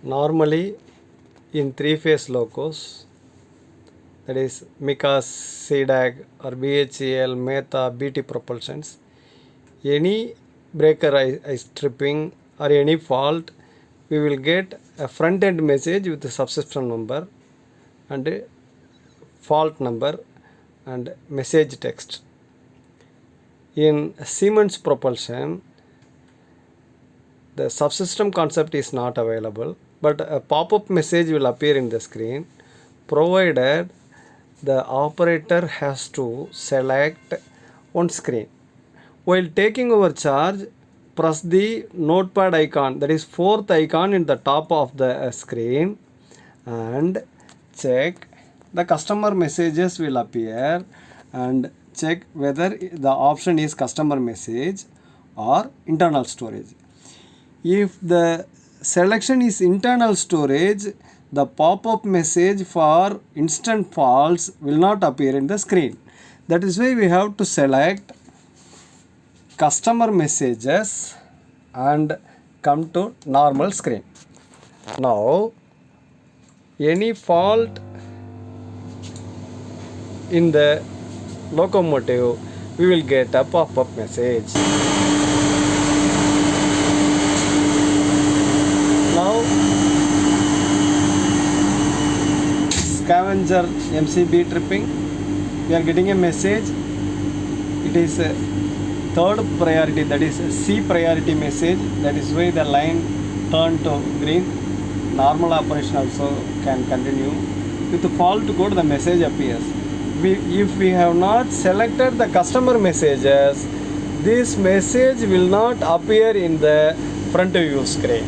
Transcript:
Normally in three-phase locos, that is MICAS, CDAG or BHEL, META, BT propulsions, any breaker is tripping or any fault, we will get a front end message with the subsystem number and a fault number and message text. In Siemens propulsion, the subsystem concept is not available, but a pop-up message will appear in the screen provided the operator has to select one screen. While taking over charge, press the notepad icon, that is fourth icon in the top of the screen, and check the customer messages will appear and check whether the option is customer message or internal storage. If the selection is internal storage, the pop-up message for instant faults will not appear in the screen. That is why we have to select customer messages and come to normal screen. Now, any fault in the locomotive, we will get a pop-up message. Now, scavenger MCB tripping, we are getting a message. It is a third priority, that is a C priority message. That is why the line turned to green. Normal operation also can continue. With the fault code, the message appears. If we have not selected the customer messages, this message will not appear in the front view screen.